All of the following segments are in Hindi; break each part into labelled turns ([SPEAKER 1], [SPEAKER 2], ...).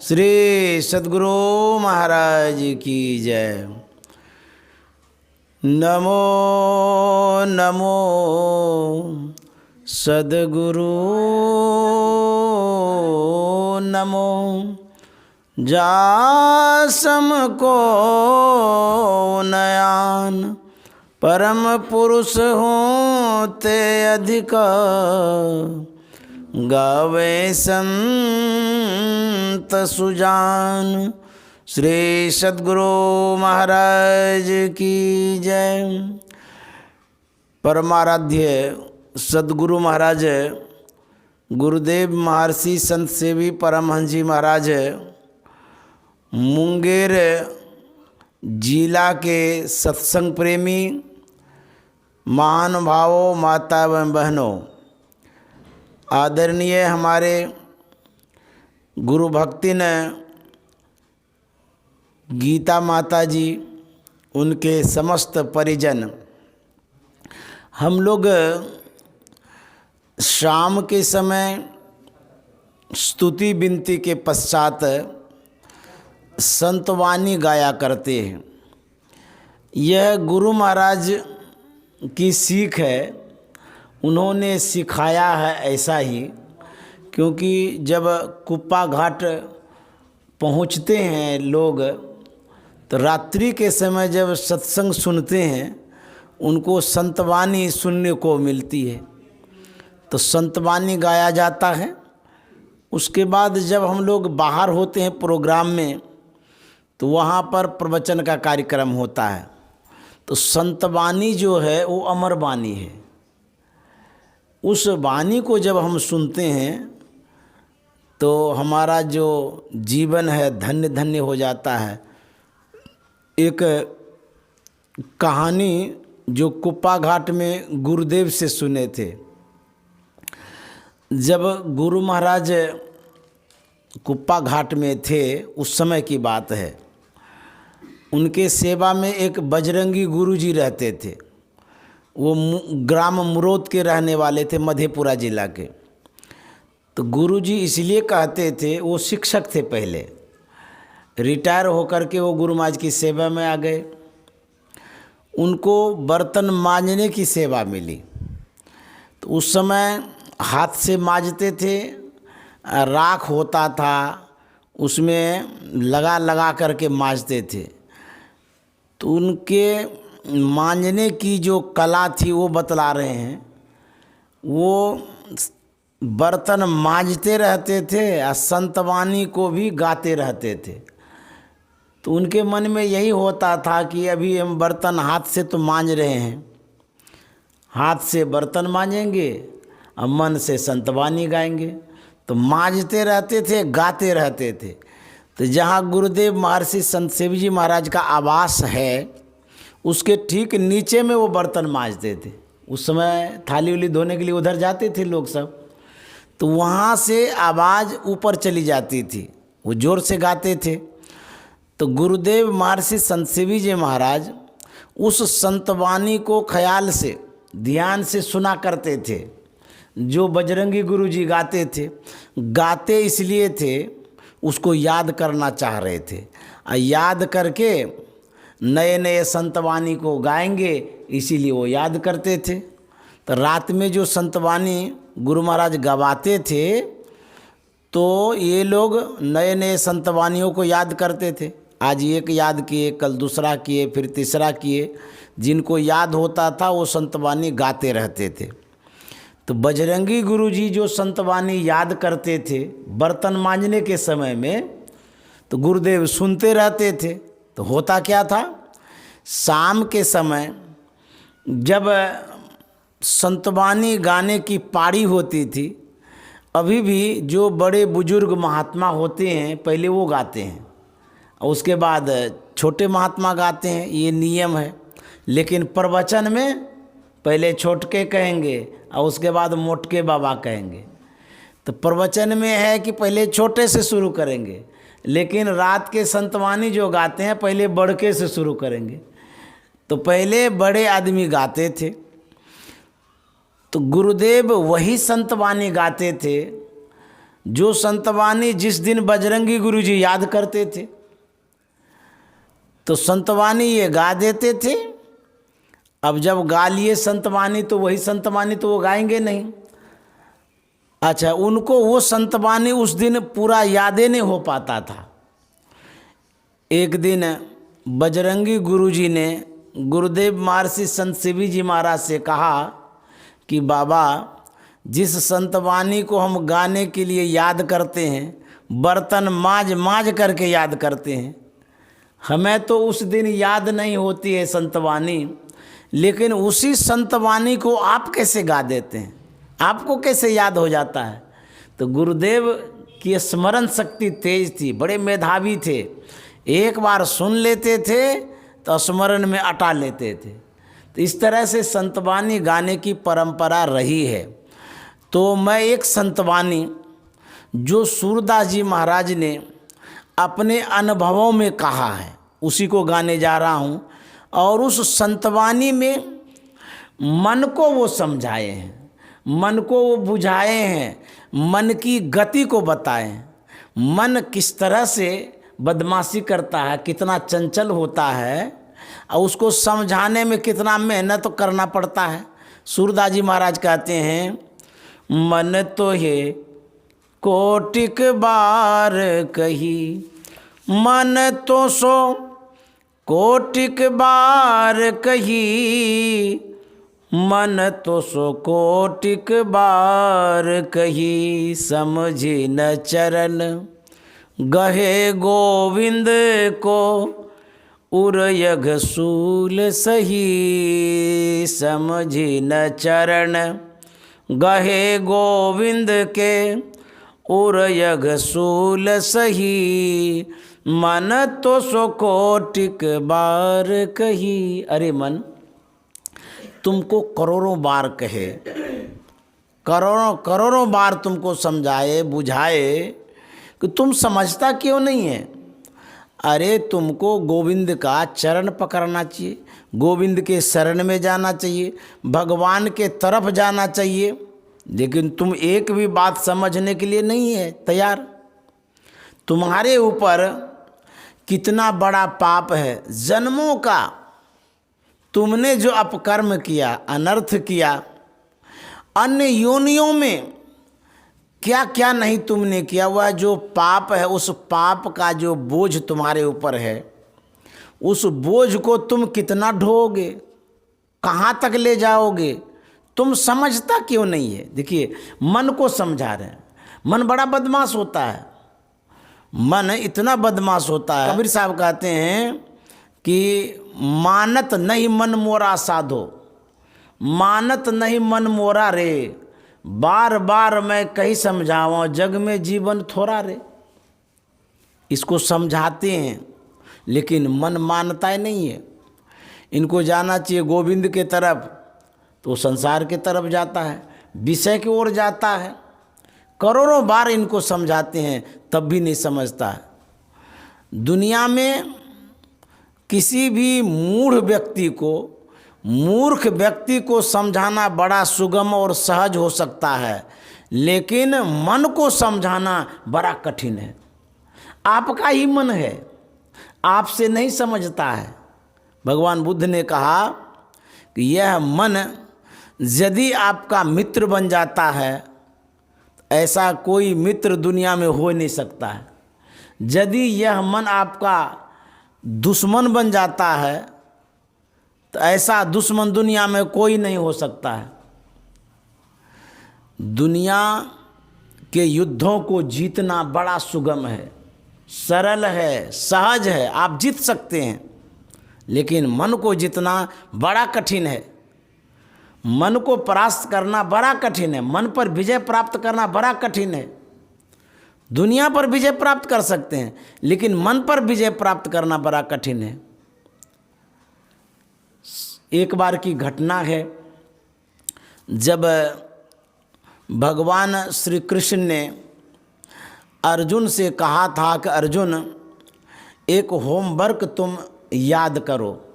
[SPEAKER 1] श्री सद्गुरु महाराज की जय। नमो नमो सद्गुरु नमो। जासम को नयान परम पुरुष होते अधिक, गावे संत सुजान। श्री सद्गुरु महाराज की जय। परमाराध्य सद्गुरु महाराज गुरुदेव महर्षि संत सेवी परमहंस जी महाराज मुंगेर जिला के सत्संग प्रेमी महानुभावों, माता एवं बहनों, आदरणीय हमारे गुरु भक्ति ने गीता माता जी, उनके समस्त परिजन, हम लोग शाम के समय स्तुति विनती के पश्चात संतवाणी गाया करते हैं। यह गुरु महाराज की सीख है, उन्होंने सिखाया है ऐसा ही। क्योंकि जब कुप्पा घाट पहुँचते हैं लोग, तो रात्रि के समय जब सत्संग सुनते हैं, उनको संतवाणी सुनने को मिलती है, तो संतवाणी गाया जाता है। उसके बाद जब हम लोग बाहर होते हैं प्रोग्राम में, तो वहाँ पर प्रवचन का कार्यक्रम होता है। तो संतवाणी जो है वो अमर वाणी है। उस वाणी को जब हम सुनते हैं तो हमारा जो जीवन है धन्य धन्य हो जाता है। एक कहानी जो कुप्पा घाट में गुरुदेव से सुने थे, जब गुरु महाराज कुप्पा घाट में थे उस समय की बात है। उनके सेवा में एक बजरंगी गुरुजी रहते थे। वो ग्राम मुरोद के रहने वाले थे, मधेपुरा जिला के। तो गुरुजी इसलिए कहते थे, वो शिक्षक थे पहले, रिटायर होकर के वो गुरु महाराज की सेवा में आ गए। उनको बर्तन मांजने की सेवा मिली। तो उस समय हाथ से मांजते थे, राख होता था, उसमें लगा लगा करके मांजते थे। तो उनके मांजने की जो कला थी वो बतला रहे हैं। वो बर्तन मांजते रहते थे और संतवाणी को भी गाते रहते थे। तो उनके मन में यही होता था कि अभी हम बर्तन हाथ से तो मांज रहे हैं, हाथ से बर्तन मांजेंगे और मन से संतवाणी गाएंगे। तो मांजते रहते थे, गाते रहते थे। तो जहाँ गुरुदेव महर्षि संत सेवी जी महाराज का आवास है, उसके ठीक नीचे में वो बर्तन मांजते थे। उस समय थाली उली धोने के लिए उधर जाते थे लोग सब। तो वहाँ से आवाज़ ऊपर चली जाती थी, वो ज़ोर से गाते थे। तो गुरुदेव महर्षि संत सेवी जी महाराज उस संतवाणी को ख्याल से, ध्यान से सुना करते थे, जो बजरंगी गुरु जी गाते थे। गाते इसलिए थे, उसको याद करना चाह रहे थे, और याद करके नए नए संतवाणी को गाएंगे, इसीलिए वो याद करते थे। तो रात में जो संतवाणी गुरु महाराज गवाते थे, तो ये लोग नए नए संतवाणियों को याद करते थे। आज एक याद किए, कल दूसरा किए, फिर तीसरा किए। जिनको याद होता था वो संतवाणी गाते रहते थे। तो बजरंगी गुरु जी जो संतवाणी याद करते थे बर्तन मांजने के समय में, तो गुरुदेव सुनते रहते थे। तो होता क्या था, शाम के समय जब संतवाणी गाने की पारी होती थी, अभी भी जो बड़े बुजुर्ग महात्मा होते हैं पहले वो गाते हैं, और उसके बाद छोटे महात्मा गाते हैं, ये नियम है। लेकिन प्रवचन में पहले छोटके कहेंगे और उसके बाद मोटके बाबा कहेंगे। तो प्रवचन में है कि पहले छोटे से शुरू करेंगे, लेकिन रात के संतवाणी जो गाते हैं पहले बड़के से शुरू करेंगे। तो पहले बड़े आदमी गाते थे, तो गुरुदेव वही संतवाणी गाते थे जो संतवाणी जिस दिन बजरंगी गुरुजी याद करते थे तो संतवाणी ये गा देते थे। अब जब गा लिए संतवाणी तो वही संतवाणी तो वो गाएंगे नहीं। अच्छा, उनको वो संतवाणी उस दिन पूरा यादें नहीं हो पाता था। एक दिन बजरंगी गुरुजी ने गुरुदेव महर्षि संत शिवी जी महाराज से कहा कि बाबा, जिस संतवाणी को हम गाने के लिए याद करते हैं, बर्तन माज माज करके याद करते हैं, हमें तो उस दिन याद नहीं होती है संतवाणी, लेकिन उसी संतवाणी को आप कैसे गा देते हैं, आपको कैसे याद हो जाता है। तो गुरुदेव की स्मरण शक्ति तेज थी, बड़े मेधावी थे, एक बार सुन लेते थे तो स्मरण में अटा लेते थे। तो इस तरह से संतवाणी गाने की परंपरा रही है। तो मैं एक संतवाणी जो सूरदास जी महाराज ने अपने अनुभवों में कहा है उसी को गाने जा रहा हूँ। और उस संतवाणी में मन को वो समझाए हैं, मन को वो बुझाए हैं, मन की गति को बताए हैं। मन किस तरह से बदमाशी करता है, कितना चंचल होता है, और उसको समझाने में कितना मेहनत करना पड़ता है। सूरदास जी महाराज कहते हैं, मन तो है कोटिक बार कही, मन तो सो कोटिक बार कही, मन तो सो कोटिक बार कही, समझी न चरण गहे गोविंद को, उरयघ सूल सही, समझी न चरण गहे गोविंद के, उरयघ सूल सही, मन तो सो कोटिक बार कही। अरे मन, तुमको करोड़ों बार कहे, करोड़ों करोड़ों बार तुमको समझाए बुझाए कि तुम समझता क्यों नहीं है। अरे तुमको गोविंद का चरण पकड़ना चाहिए, गोविंद के शरण में जाना चाहिए, भगवान के तरफ जाना चाहिए, लेकिन तुम एक भी बात समझने के लिए नहीं है तैयार। तुम्हारे ऊपर कितना बड़ा पाप है, जन्मों का तुमने जो अपकर्म किया, अनर्थ किया, अन्य योनियों में क्या क्या नहीं तुमने किया। वह जो पाप है, उस पाप का जो बोझ तुम्हारे ऊपर है, उस बोझ को तुम कितना ढोओगे, कहाँ तक ले जाओगे, तुम समझता क्यों नहीं है। देखिए, मन को समझा रहे हैं। मन बड़ा बदमाश होता है, मन इतना बदमाश होता है। कबीर साहब कहते हैं कि मानत नहीं मन मोरा साधो, मानत नहीं मन मोरा रे, बार बार मैं कहीं समझाऊँ जग में जीवन थोड़ा रे। इसको समझाते हैं लेकिन मन मानता ही नहीं है। इनको जाना चाहिए गोविंद के तरफ, तो संसार के तरफ जाता है, विषय की ओर जाता है। करोड़ों बार इनको समझाते हैं तब भी नहीं समझता है। दुनिया में किसी भी मूर्ख व्यक्ति को समझाना बड़ा सुगम और सहज हो सकता है, लेकिन मन को समझाना बड़ा कठिन है। आपका ही मन है, आपसे नहीं समझता है। भगवान बुद्ध ने कहा कि यह मन यदि आपका मित्र बन जाता है, ऐसा कोई मित्र दुनिया में हो नहीं सकता है। यदि यह मन आपका दुश्मन बन जाता है तो ऐसा दुश्मन दुनिया में कोई नहीं हो सकता है। दुनिया के युद्धों को जीतना बड़ा सुगम है, सरल है, सहज है, आप जीत सकते हैं, लेकिन मन को जीतना बड़ा कठिन है। मन को परास्त करना बड़ा कठिन है, मन पर विजय प्राप्त करना बड़ा कठिन है। दुनिया पर विजय प्राप्त कर सकते हैं, लेकिन मन पर विजय प्राप्त करना बड़ा कठिन है। एक बार की घटना है, जब भगवान श्री कृष्ण ने अर्जुन से कहा था कि अर्जुन, एक होमवर्क तुम याद करो।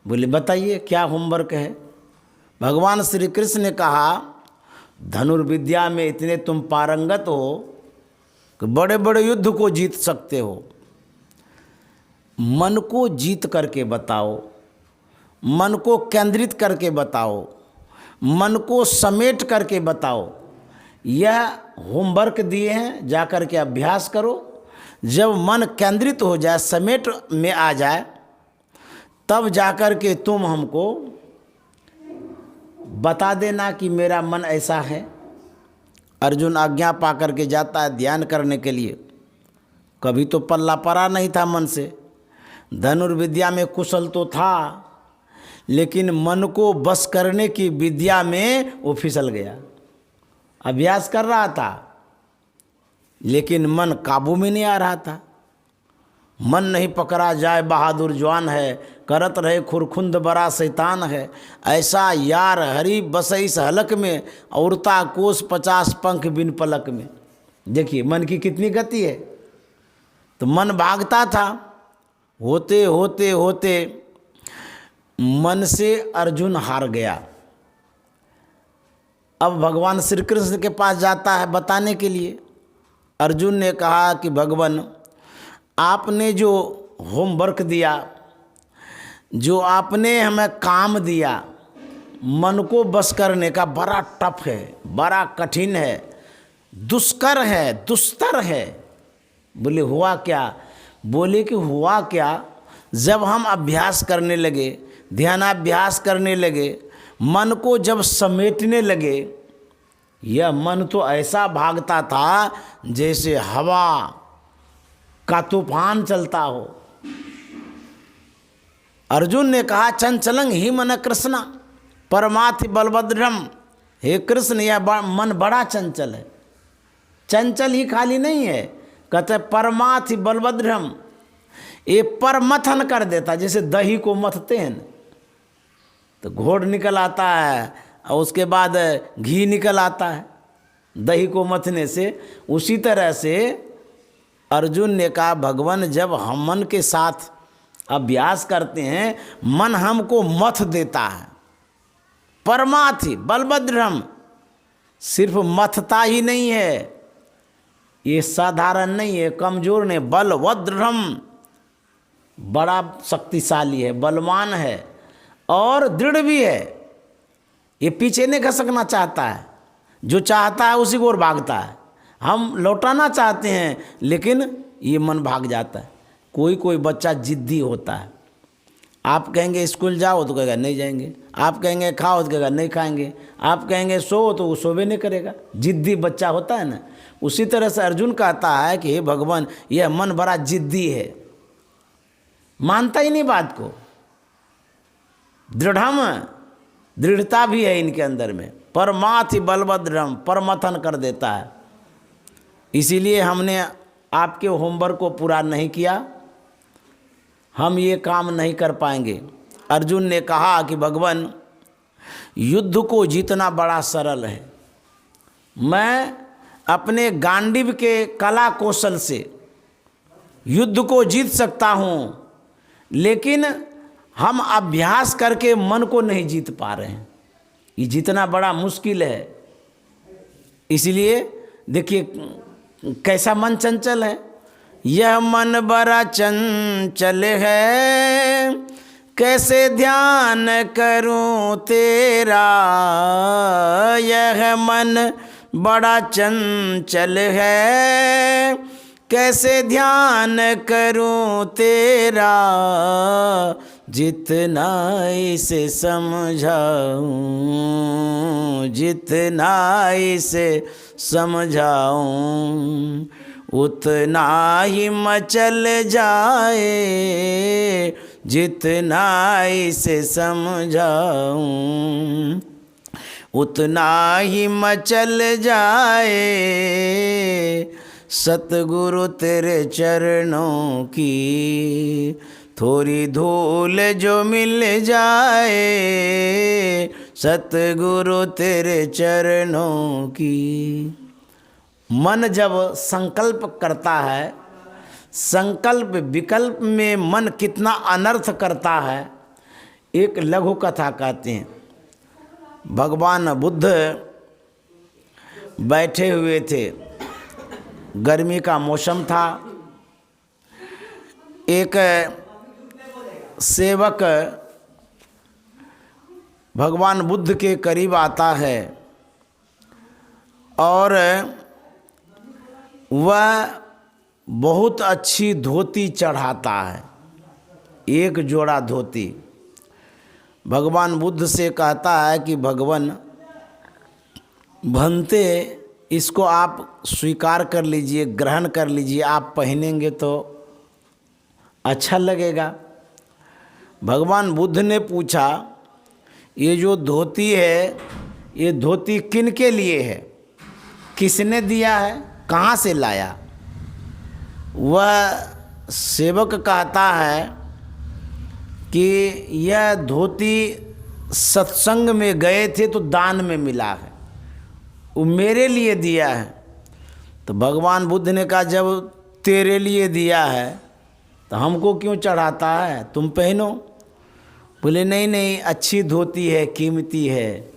[SPEAKER 1] बोले बताइए क्या होमवर्क है। भगवान श्री कृष्ण ने कहा, धनुर्विद्या में इतने तुम पारंगत हो कि बड़े बड़े युद्ध को जीत सकते हो। मन को जीत करके बताओ, मन को केंद्रित करके बताओ, मन को समेट करके बताओ। यह होमवर्क दिए हैं, जा कर के अभ्यास करो। जब मन केंद्रित हो जाए, समेट में आ जाए, तब जा कर के तुम हमको बता देना कि मेरा मन ऐसा है। अर्जुन आज्ञा पा करके जाता है ध्यान करने के लिए। कभी तो पल्ला पड़ा नहीं था मन से, धनुर्विद्या में कुशल तो था, लेकिन मन को बस करने की विद्या में वो फिसल गया। अभ्यास कर रहा था लेकिन मन काबू में नहीं आ रहा था। मन नहीं पकड़ा जाए बहादुर जवान है, करत रहे खुरखुंद बड़ा शैतान है। ऐसा यार हरी बसइस हलक में, औरता कोस 50 पंख बिन पलक में। देखिए मन की कितनी गति है। तो मन भागता था, होते होते होते मन से अर्जुन हार गया। अब भगवान श्री कृष्ण के पास जाता है बताने के लिए। अर्जुन ने कहा कि भगवान, आपने जो होमवर्क दिया, जो आपने हमें काम दिया, मन को बस करने का, बड़ा टफ है, बड़ा कठिन है, दुष्कर है, दुस्तर है। बोले हुआ क्या? बोले कि हुआ क्या, जब हम अभ्यास करने लगे, ध्यानाभ्यास करने लगे, मन को जब समेटने लगे, यह मन तो ऐसा भागता था जैसे हवा का तूफान चलता हो। अर्जुन ने कहा, चंचलं ही मन कृष्णा परमाथि बलभद्रम। हे कृष्ण, यह मन बड़ा चंचल है। चंचल ही खाली नहीं है, कहते परमाथि बलभद्रम। ये परमथन कर देता, जैसे दही को मथते हैं तो घोड़ निकल आता है और उसके बाद घी निकल आता है दही को मथने से। उसी तरह से अर्जुन ने कहा, भगवान जब हम मन के साथ अभ्यास करते हैं, मन हमको मथ देता है। परमाथि बलभद्रम, सिर्फ मथता ही नहीं है, ये साधारण नहीं है, कमजोर नहीं, बलभद्रम, बड़ा शक्तिशाली है, बलवान है और दृढ़ भी है। ये पीछे नहीं खसकना चाहता है, जो चाहता है उसी को ओर भागता है। हम लौटाना चाहते हैं लेकिन ये मन भाग जाता है। कोई कोई बच्चा जिद्दी होता है, आप कहेंगे स्कूल जाओ तो कहेगा नहीं जाएंगे, आप कहेंगे खाओ तो कहेगा नहीं खाएंगे, आप कहेंगे सो तो वो सोवे नहीं करेगा। जिद्दी बच्चा होता है ना, उसी तरह से अर्जुन कहता है कि हे भगवान, यह मन बड़ा जिद्दी है, मानता ही नहीं बात को। दृढ़ता भी है इनके अंदर में। परमाथि बलभद्रम, परमथन कर देता है। इसीलिए हमने आपके होमवर्क को पूरा नहीं किया, हम ये काम नहीं कर पाएंगे। अर्जुन ने कहा कि भगवान, युद्ध को जीतना बड़ा सरल है। मैं अपने गांडीव के कला कौशल से युद्ध को जीत सकता हूँ, लेकिन हम अभ्यास करके मन को नहीं जीत पा रहे हैं। ये जीतना बड़ा मुश्किल है। इसलिए देखिए कैसा मन चंचल है। यह मन बड़ा चंचल है, कैसे ध्यान करूं तेरा। यह मन बड़ा चंचल है, कैसे ध्यान करूं तेरा। जितना इसे समझाऊं, जितना इसे समझाऊं, उतना ही मचल जाए। जितना इसे समझाऊं, उतना ही मचल जाए। सतगुरु तेरे चरणों की थोड़ी धूल जो मिल जाए। सतगुरु तेरे चरणों की। मन जब संकल्प करता है, संकल्प विकल्प में मन कितना अनर्थ करता है। एक लघु कथा कहते हैं। भगवान बुद्ध बैठे हुए थे, गर्मी का मौसम था। एक सेवक भगवान बुद्ध के करीब आता है और वह बहुत अच्छी धोती चढ़ाता है, एक जोड़ा धोती। भगवान बुद्ध से कहता है कि भगवान भंते, इसको आप स्वीकार कर लीजिए, ग्रहण कर लीजिए, आप पहनेंगे तो अच्छा लगेगा। भगवान बुद्ध ने पूछा, ये जो धोती है, ये धोती किन के लिए है, किसने दिया है, कहाँ से लाया? वह सेवक कहता है कि यह धोती सत्संग में गए थे तो दान में मिला है, वो मेरे लिए दिया है। तो भगवान बुद्ध ने कहा, जब तेरे लिए दिया है तो हमको क्यों चढ़ाता है, तुम पहनो। बोले नहीं नहीं, अच्छी धोती है, कीमती है,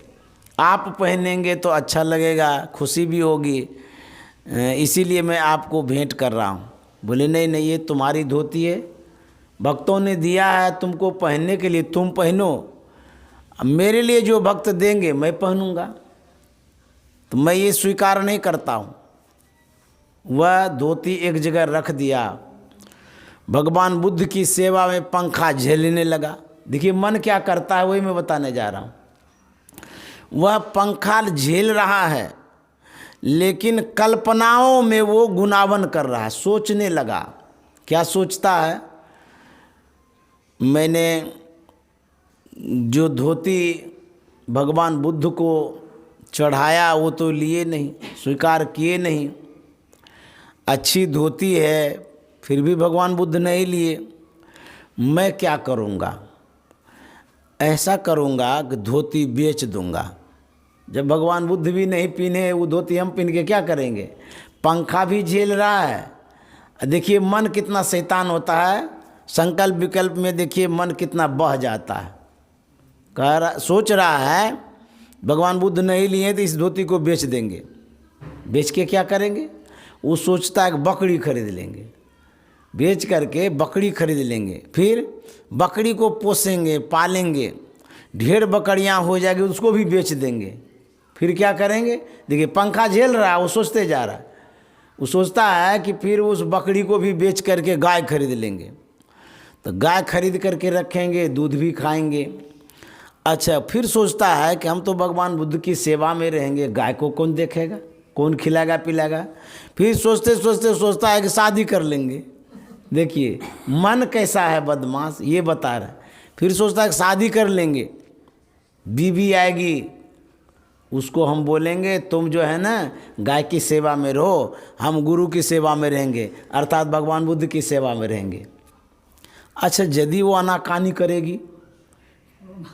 [SPEAKER 1] आप पहनेंगे तो अच्छा लगेगा, खुशी भी होगी, इसीलिए मैं आपको भेंट कर रहा हूँ। बोले नहीं नहीं, ये तुम्हारी धोती है, भक्तों ने दिया है तुमको पहनने के लिए, तुम पहनो। मेरे लिए जो भक्त देंगे मैं पहनूंगा, तो मैं ये स्वीकार नहीं करता हूँ। वह धोती एक जगह रख दिया। भगवान बुद्ध की सेवा में पंखा झेलने लगा। देखिए मन क्या करता है, वही मैं बताने जा रहा हूँ। वह पंखा झेल रहा है, लेकिन कल्पनाओं में वो गुनावन कर रहा है, सोचने लगा। क्या सोचता है? मैंने जो धोती भगवान बुद्ध को चढ़ाया वो तो लिए नहीं, स्वीकार किए नहीं। अच्छी धोती है फिर भी भगवान बुद्ध नहीं लिए। मैं क्या करूँगा? ऐसा करूँगा कि धोती बेच दूँगा। जब भगवान बुद्ध भी नहीं पहने वो धोती, हम पहन के क्या करेंगे? पंखा भी झेल रहा है। देखिए मन कितना शैतान होता है, संकल्प विकल्प में देखिए मन कितना बह जाता है। सोच रहा है भगवान बुद्ध नहीं लिए तो इस धोती को बेच देंगे। बेच के क्या करेंगे? वो सोचता है कि बकरी खरीद लेंगे, बेच करके बकरी खरीद लेंगे, फिर बकरी को पोसेंगे, पालेंगे, ढेर बकरियां हो जाएगी, उसको भी बेच देंगे। फिर क्या करेंगे? देखिए पंखा झेल रहा है, वो सोचते जा रहा है। वो सोचता है कि फिर उस बकरी को भी बेच करके गाय खरीद लेंगे, तो गाय खरीद करके रखेंगे, दूध भी खाएंगे। अच्छा, फिर सोचता है कि हम तो भगवान बुद्ध की सेवा में रहेंगे, गाय को कौन देखेगा, कौन खिलाएगा पिलाएगा। फिर सोचते सोचते सोचता है कि शादी कर लेंगे। देखिए मन कैसा है बदमाश, ये बता रहा है। फिर सोचता है कि शादी कर लेंगे, बीवी आएगी, उसको हम बोलेंगे तुम जो है ना गाय की सेवा में रहो, हम गुरु की सेवा में रहेंगे, अर्थात भगवान बुद्ध की सेवा में रहेंगे। अच्छा, यदि वो आनाकानी करेगी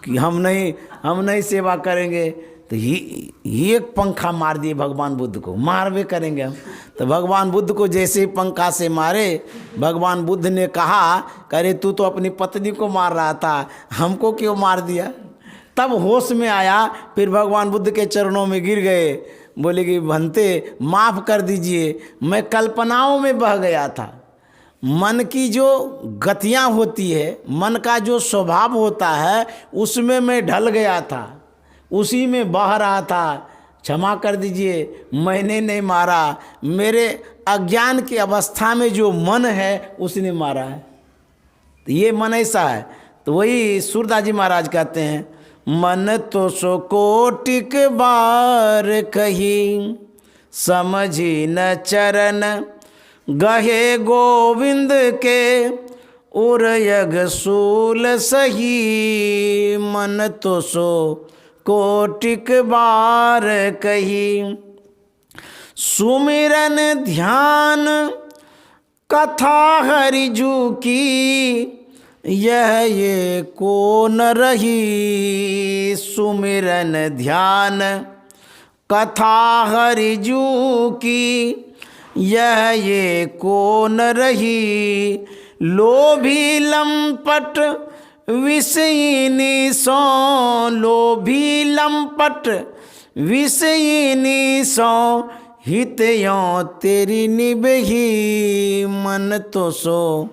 [SPEAKER 1] कि हम नहीं सेवा करेंगे, तो ये एक पंखा मार दिए भगवान बुद्ध को, मारवे करेंगे हम। तो भगवान बुद्ध को जैसे ही पंखा से मारे, भगवान बुद्ध ने कहा, अरे तू तो अपनी पत्नी को मार रहा था, हमको क्यों मार दिया? तब होश में आया, फिर भगवान बुद्ध के चरणों में गिर गए, बोले कि भंते माफ़ कर दीजिए, मैं कल्पनाओं में बह गया था। मन की जो गतियाँ होती है, मन का जो स्वभाव होता है, उसमें मैं ढल गया था, उसी में बह रहा था। क्षमा कर दीजिए, मैंने नहीं मारा, मेरे अज्ञान की अवस्था में जो मन है उसने मारा है। तो ये मन ऐसा है। तो वही सूरदास जी महाराज कहते हैं, मन तो सो कोटिक बार कही, समझी न चरण गहे गोविंद के, उरयग सूल सही। मन तो सो कोटिक बार कही, सुमिरन ध्यान कथा हरिजू की, यह ये को न रही। सुमिरन ध्यान कथा हरिजू की, यह ये को न रही। लोभी लंपट विषयिनी सो, लोभी लंपट विषयिनी सो हित यो तेरी निबही, मन तो सो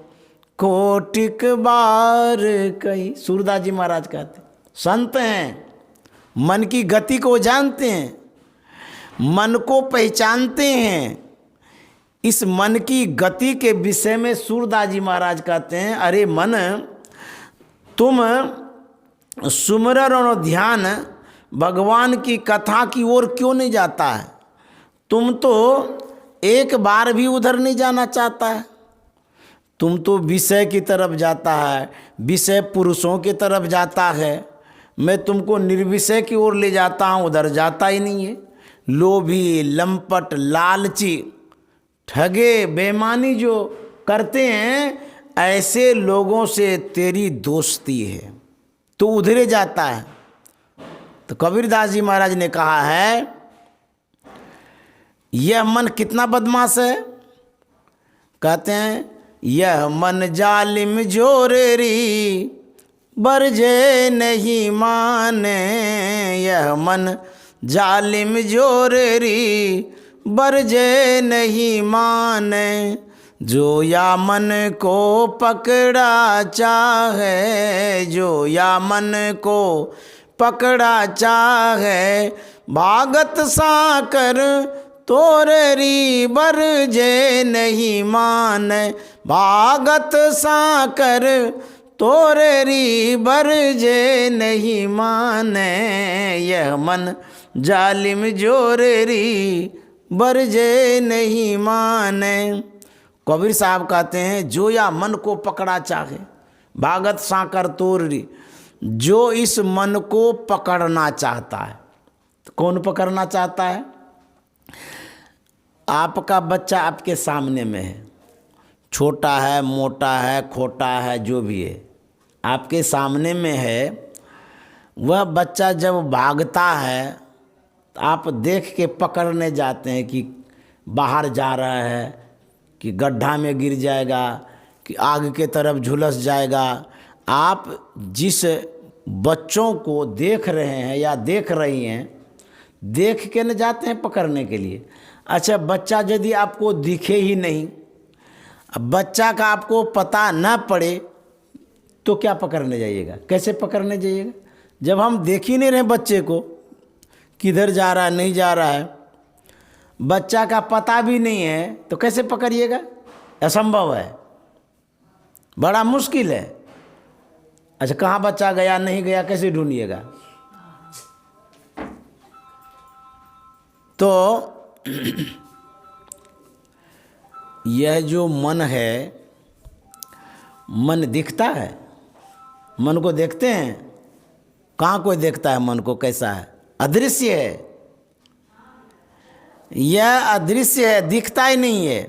[SPEAKER 1] कोटिक बार कही। सूरदास जी महाराज कहते संत हैं, मन की गति को जानते हैं, मन को पहचानते हैं। इस मन की गति के विषय में सूरदास जी महाराज कहते हैं, अरे मन, तुम सुमिरन और ध्यान भगवान की कथा की ओर क्यों नहीं जाता है? तुम तो एक बार भी उधर नहीं जाना चाहता है। तुम तो विषय की तरफ जाता है, विषय पुरुषों की तरफ जाता है। मैं तुमको निर्विषय की ओर ले जाता हूँ, उधर जाता ही नहीं है। लोभी, लंपट, लालची, ठगे, बेईमानी जो करते हैं, ऐसे लोगों से तेरी दोस्ती है, तो उधरे जाता है। तो कबीरदास जी महाराज ने कहा है, यह मन कितना बदमाश है। कहते हैं, यह मन जालिम जोरेरी, बरजे नहीं माने। यह मन जालिम जोरेरी, बरजे नहीं माने। जो या मन को पकड़ा चाहे, जो या मन को पकड़ा चाहे, भागत साकर तोरेरी, बरजे नहीं माने। भागत साकर तोरेरी, बरजे नहीं माने। यह मन जालिम जोरेरी, बरजे नहीं माने। कबीर साहब कहते हैं, जो या मन को पकड़ा चाहे, भागत साकर तोरेरी। जो इस मन को पकड़ना चाहता है, तो कौन पकड़ना चाहता है? आपका बच्चा आपके सामने में है, छोटा है, मोटा है, खोटा है, जो भी है, आपके सामने में है। वह बच्चा जब भागता है, तो आप देख के पकड़ने जाते हैं कि बाहर जा रहा है, कि गड्ढा में गिर जाएगा, कि आग के तरफ झुलस जाएगा। आप जिस बच्चों को देख रहे हैं या देख रही हैं, देख के न जाते हैं पकड़ने के लिए। अच्छा, बच्चा यदि आपको दिखे ही नहीं, अब बच्चा का आपको पता न पड़े, तो क्या पकड़ने जाइएगा? कैसे पकड़ने जाइएगा? जब हम देख ही नहीं रहे बच्चे को, किधर जा रहा है, नहीं जा रहा है, बच्चा का पता भी नहीं है, तो कैसे पकड़िएगा? असंभव है, बड़ा मुश्किल है। अच्छा, कहाँ बच्चा गया, नहीं गया, कैसे ढूंढिएगा? तो यह जो मन है, मन दिखता है, मन को देखते हैं? कहाँ कोई देखता है मन को? कैसा है? अदृश्य है, यह अदृश्य है, दिखता ही नहीं है।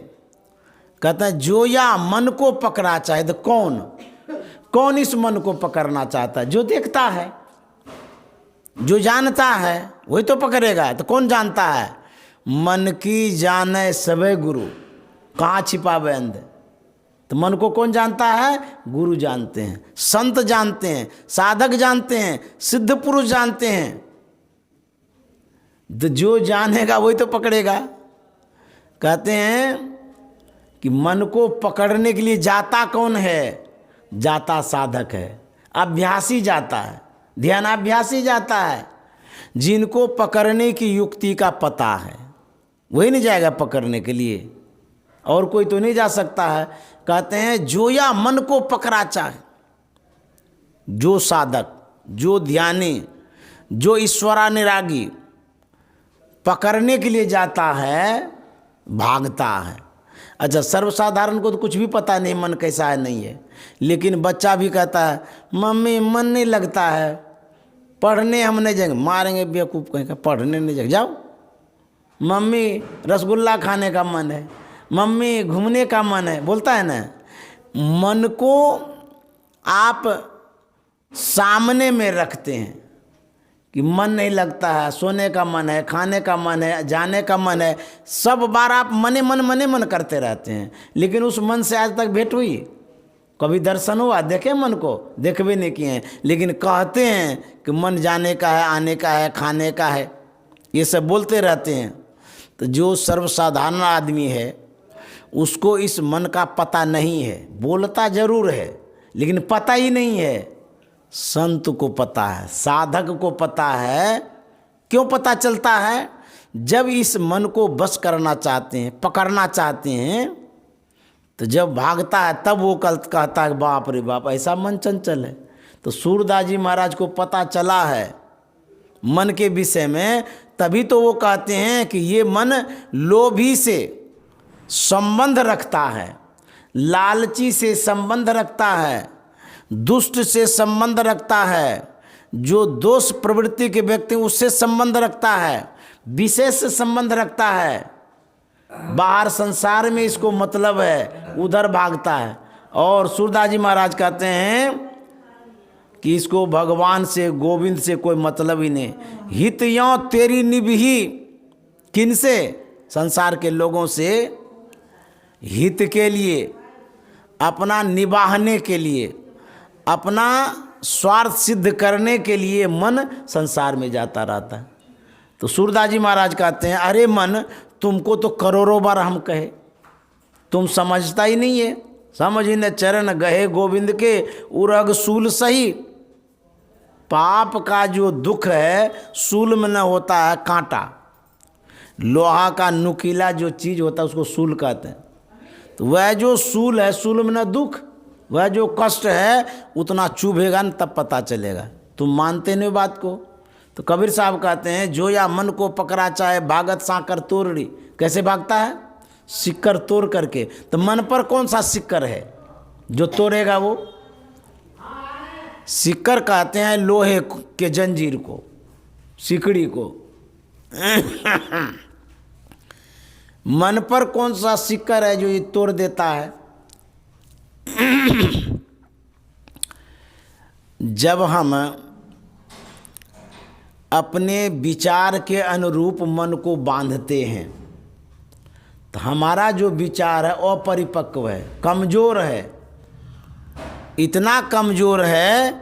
[SPEAKER 1] कहता है, जो या मन को पकड़ा चाहे, तो कौन कौन इस मन को पकड़ना चाहता है? जो देखता है, जो जानता है, वही तो पकड़ेगा। तो कौन जानता है? मन की जाने सबे गुरु, कहाँ छिपावे अंध। तो मन को कौन जानता है? गुरु जानते हैं, संत जानते हैं, साधक जानते हैं, सिद्ध पुरुष जानते हैं। तो जो जानेगा वही तो पकड़ेगा। कहते हैं कि मन को पकड़ने के लिए जाता कौन है? जाता साधक है, अभ्यासी जाता है, ध्यानाभ्यासी जाता है। जिनको पकड़ने की युक्ति का पता है, वही नहीं जाएगा पकड़ने के लिए, और कोई तो नहीं जा सकता है। कहते हैं, जो या मन को पकड़ा चाहे, जो साधक, जो ध्यानी, जो ईश्वरानुरागी पकड़ने के लिए जाता है, भागता है। अच्छा, सर्वसाधारण को तो कुछ भी पता नहीं मन कैसा है, नहीं है। लेकिन बच्चा भी कहता है, मम्मी मन नहीं लगता है, पढ़ने हम नहीं जाएंगे। मारेंगे बेवकूफ़ कहेंगे, पढ़ने नहीं जाएंगे, जाओ। मम्मी रसगुल्ला खाने का मन है, मम्मी घूमने का मन है, बोलता है ना। मन को आप सामने में रखते हैं कि मन नहीं लगता है, सोने का मन है, खाने का मन है, जाने का मन है, सब बार आप मने मन करते रहते हैं। लेकिन उस मन से आज तक भेंट हुई? कभी दर्शन हुआ? देखे मन को? देखबे नहीं किए हैं। लेकिन कहते हैं कि मन जाने का है, आने का है, खाने का है, ये सब बोलते रहते हैं। तो जो सर्वसाधारण आदमी है उसको इस मन का पता नहीं है, बोलता जरूर है लेकिन पता ही नहीं है। संत को पता है, साधक को पता है। क्यों पता चलता है? जब इस मन को बस करना चाहते हैं, पकड़ना चाहते हैं, तो जब भागता है तब वो कहता है बाप रे बाप ऐसा मन चंचल है। तो सूरदास जी महाराज को पता चला है मन के विषय में, तभी तो वो कहते हैं कि ये मन लोभी से संबंध रखता है, लालची से संबंध रखता है, दुष्ट से संबंध रखता है, जो दोष प्रवृत्ति के व्यक्ति उससे संबंध रखता है, विशेष से संबंध रखता है। बाहर संसार में इसको मतलब है, उधर भागता है। और सूरदास जी महाराज कहते हैं कि इसको भगवान से, गोविंद से कोई मतलब ही नहीं। हित यों तेरी निभही, किनसे? संसार के लोगों से हित के लिए, अपना निभाने के लिए, अपना स्वार्थ सिद्ध करने के लिए मन संसार में जाता रहता है। तो सूरदास जी महाराज कहते हैं अरे मन, तुमको तो करोड़ों बार हम कहे, तुम समझता ही नहीं है। समझ ही न चरण गहे गोविंद के, उरग सूल सही। पाप का जो दुख है सूल में न होता है कांटा, लोहा का नुकीला जो चीज़ होता है उसको सूल कहते हैं। तो वह जो सूल है, सूल में न दुख, वह जो कष्ट है उतना चुभेगा न तब पता चलेगा। तुम मानते नहीं बात को। तो कबीर साहब कहते हैं जो या मन को पकड़ा चाहे भागत साकर तोरड़ी। कैसे भागता है? सिक्कर तोड़ करके। तो मन पर कौन सा सिक्कर है जो तोड़ेगा? वो सिक्कर कहते हैं लोहे के जंजीर को, सिकड़ी को। मन पर कौन सा सिक्कर है जो ये तोड़ देता है? जब हम अपने विचार के अनुरूप मन को बांधते हैं तो हमारा जो विचार है अपरिपक्व है, कमज़ोर है। इतना कमज़ोर है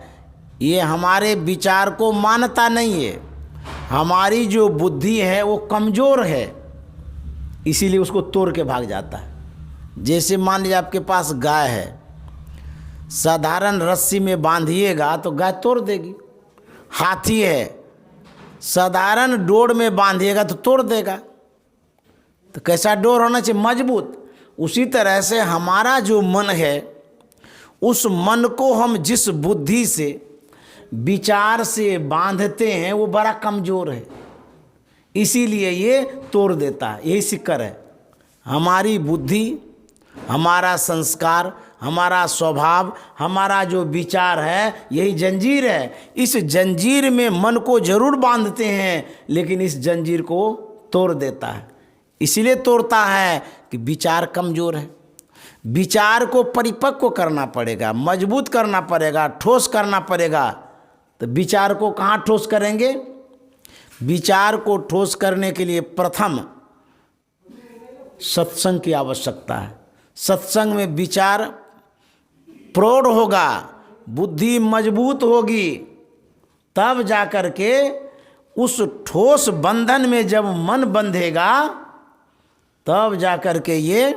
[SPEAKER 1] ये हमारे विचार को मानता नहीं है। हमारी जो बुद्धि है वो कमज़ोर है, इसीलिए उसको तोड़ के भाग जाता है। जैसे मान लीजिए आपके पास गाय है, साधारण रस्सी में बांधिएगा तो गाय तोड़ देगी। हाथी है, साधारण डोर में बांधिएगा तो तोड़ देगा। तो कैसा डोर होना चाहिए? मजबूत। उसी तरह से हमारा जो मन है, उस मन को हम जिस बुद्धि से, विचार से बांधते हैं वो बड़ा कमज़ोर है, इसीलिए ये तोड़ देता है। यही सिक्कर है। हमारी बुद्धि, हमारा संस्कार, हमारा स्वभाव, हमारा जो विचार है, यही जंजीर है। इस जंजीर में मन को जरूर बांधते हैं लेकिन इस जंजीर को तोड़ देता है। इसीलिए तोड़ता है कि विचार कमज़ोर है। विचार को परिपक्व करना पड़ेगा, मजबूत करना पड़ेगा, ठोस करना पड़ेगा। तो विचार को कहाँ ठोस करेंगे? विचार को ठोस करने के लिए प्रथम सत्संग की आवश्यकता है। सत्संग में विचार प्रौढ़ होगा, बुद्धि मजबूत होगी, तब जाकर के उस ठोस बंधन में जब मन बंधेगा तब जाकर के ये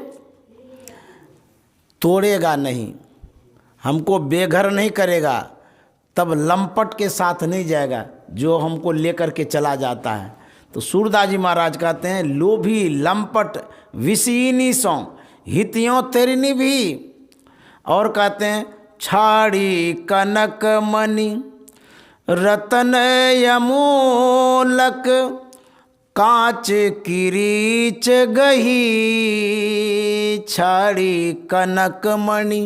[SPEAKER 1] तोड़ेगा नहीं, हमको बेघर नहीं करेगा, तब लंपट के साथ नहीं जाएगा जो हमको लेकर के चला जाता है। तो सूरदास जी महाराज कहते हैं लोभी लंपट विषयिनी सौ हितियों तेरी निभी। और कहते हैं छाड़ी कनक मणि रतन यमोलक कांच किरीच गही। छाड़ी कनक मणि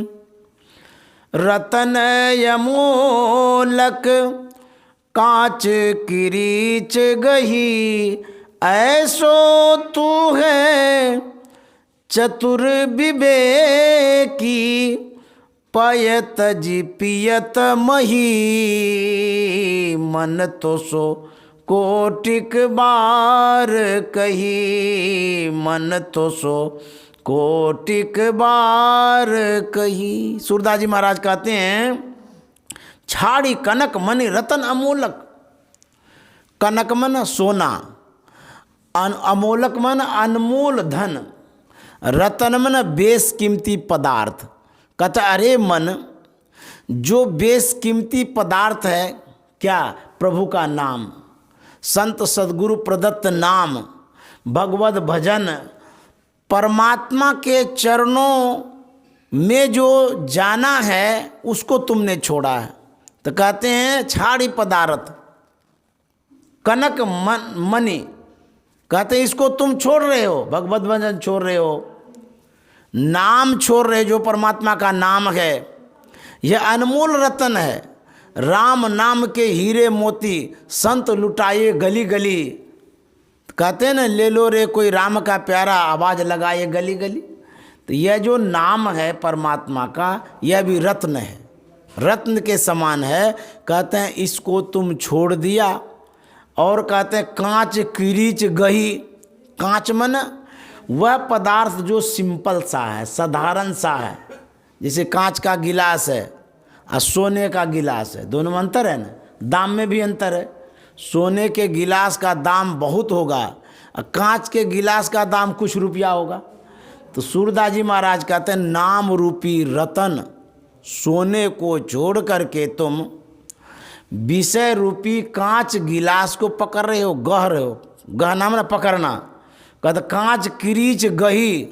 [SPEAKER 1] रतन यमोलक कांच किरीच गही। ऐसो तू है चतुर विवेकी पयत जी पियत मही। मन तो सो कोटिक बार कही, मन तो सो कोटिक बार कही। सूरदास जी महाराज कहते हैं छाड़ी कनक मणि रतन अमूलक। कनक मन सोना अमोलक मन अनमोल धन, रतन मन बेशकीमती पदार्थ। कहता अरे मन, जो बेशकीमती पदार्थ है क्या? प्रभु का नाम, संत सद्गुरु प्रदत्त नाम, भगवत भजन, परमात्मा के चरणों में जो जाना है उसको तुमने छोड़ा है। तो कहते हैं छाड़ी पदार्थ कनक मणि, कहते हैं इसको तुम छोड़ रहे हो, भगवत भजन छोड़ रहे हो, नाम छोड़ रहे, जो परमात्मा का नाम है। यह अनमोल रतन है, राम नाम के हीरे मोती संत लुटाए गली गली। कहते हैं ना, ले लो रे कोई राम का प्यारा, आवाज़ लगाए गली गली। तो यह जो नाम है परमात्मा का, यह भी रत्न है, रत्न के समान है। कहते हैं इसको तुम छोड़ दिया। और कहते हैं कांच किरीच गही, कांच मन वह पदार्थ जो सिंपल सा है, साधारण सा है, जैसे कांच का गिलास है और सोने का गिलास है, दोनों में अंतर है ना, दाम में भी अंतर है। सोने के गिलास का दाम बहुत होगा और कांच के गिलास का दाम कुछ रुपया होगा। तो सूरदास जी महाराज कहते हैं नाम रूपी रतन सोने को छोड़ करके तुम विषय रूपी कांच गिलास को पकड़ रहे हो, गह रहे हो। गहना में पकड़ना, कहते कांच किरीच गही,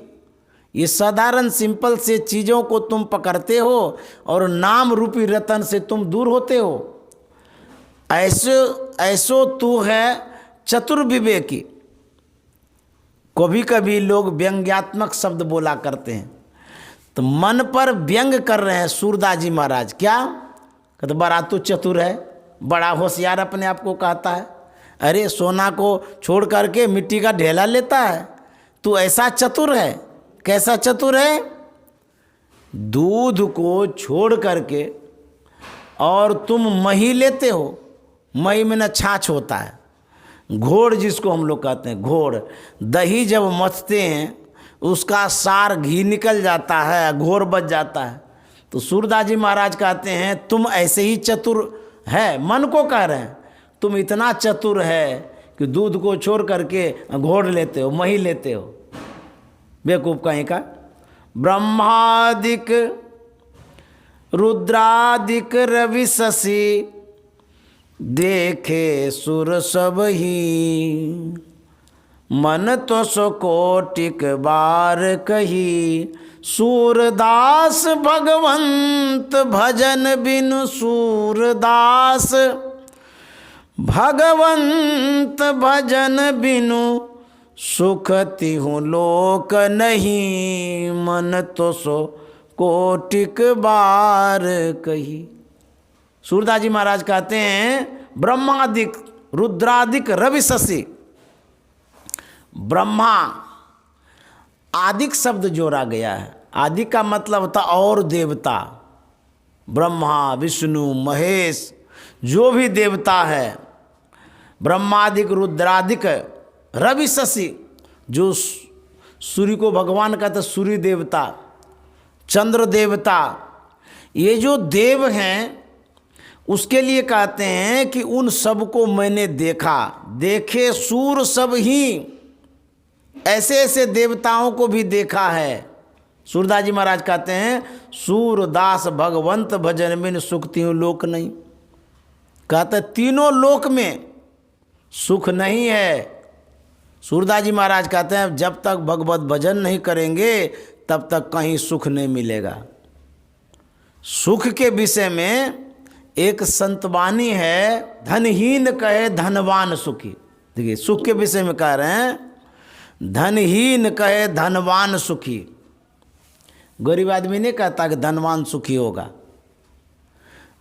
[SPEAKER 1] ये साधारण सिंपल से चीज़ों को तुम पकड़ते हो और नाम रूपी रतन से तुम दूर होते हो। ऐसो तू है चतुर्विवेकी। कभी कभी लोग व्यंग्यात्मक शब्द बोला करते हैं, तो मन पर व्यंग कर रहे हैं सूरदास जी महाराज। क्या कहते? बड़ा तू चतुर है, बड़ा होशियार अपने आप को कहता है। अरे सोना को छोड़ करके मिट्टी का ढेला लेता है, तू ऐसा चतुर है। कैसा चतुर है? दूध को छोड़ करके और तुम मही लेते हो, मही में न छाछ होता है, घोड़ जिसको हम लोग कहते हैं, घोड़। दही जब मथते हैं उसका सार घी निकल जाता है, घोर बच जाता है। तो सूरदास जी महाराज कहते हैं तुम ऐसे ही चतुर है, मन को कह रहे हैं, तुम इतना चतुर है कि दूध को छोड़ करके घोड़ लेते हो, मही लेते हो। बेवकूफ कहीं का। ब्रह्मादिक रुद्रादिक रवि शशि देखे सुर सब ही, मन तो सो कोटिक बार कही, सूरदास भगवंत भजन बिनु, सूरदास भगवंत भजन बिनु, सुख तिहु लोक नहीं, मन तो सो कोटिक बार कही। सूरदास जी महाराज कहते हैं ब्रह्मादिक रुद्रादिक रवि शशि। ब्रह्मा आदिक शब्द जोड़ा गया है। आदि का मतलब होता और देवता, ब्रह्मा विष्णु महेश जो भी देवता है। ब्रह्मादिक रुद्रादिक रवि शशि, जो सूर्य को भगवान कहते सूर्य देवता, चंद्र देवता, ये जो देव हैं उसके लिए कहते हैं कि उन सब को मैंने देखा। देखे सूर सब ही, ऐसे ऐसे देवताओं को भी देखा है। सूरदास जी महाराज कहते हैं सूरदास भगवंत भजन में सुख तीनों लोक नहीं। कहते तीनों लोक में सुख नहीं है। सूरदास जी महाराज कहते हैं जब तक भगवत भजन नहीं करेंगे तब तक कहीं सुख नहीं मिलेगा। सुख के विषय में एक संतवाणी है, धनहीन कहे धनवान सुखी। देखिए सुख के विषय में कह रहे हैं धनहीन कहे धनवान सुखी। गरीब आदमी नहीं कहता कि धनवान सुखी होगा।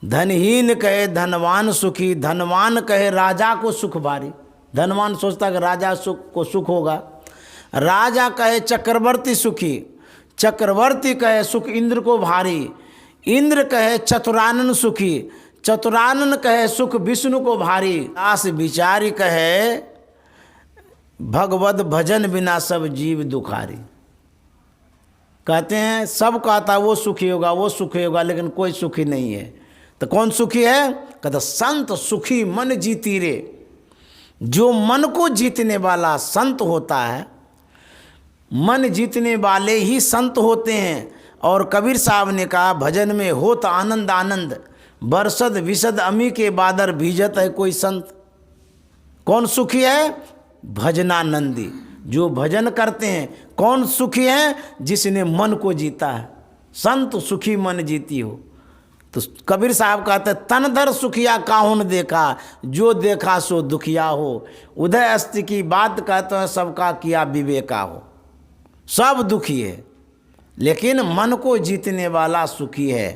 [SPEAKER 1] धनहीन कहे धनवान सुखी, धनवान कहे राजा को सुख भारी। धनवान सोचता कि राजा सुख को सुख होगा। राजा कहे चक्रवर्ती सुखी, चक्रवर्ती कहे सुख इंद्र को भारी। इंद्र कहे चतुरानन सुखी, चतुरानन कहे सुख विष्णु को भारी। दास विचारी कहे भगवत भजन बिना सब जीव दुखारी। कहते हैं सब कहता वो सुखी होगा, वो सुखी होगा, लेकिन कोई सुखी नहीं है। तो कौन सुखी है? कहता संत सुखी मन जीती रे। जो मन को जीतने वाला संत होता है, मन जीतने वाले ही संत होते हैं। और कबीर साहब ने कहा, भजन में होत आनंद आनंद, बरसद विशद अमी के बादर भीजत है कोई संत। कौन सुखी है? भजनानंदी। जो भजन करते हैं। कौन सुखी है? जिसने मन को जीता है। संत सुखी मन जीती हो। तो कबीर साहब कहते, तन धर सुखिया काहुन देखा, जो देखा सो दुखिया हो। उदय अस्ति की बात कहते हैं, सबका किया विवेका हो। सब दुखी है, लेकिन मन को जीतने वाला सुखी है।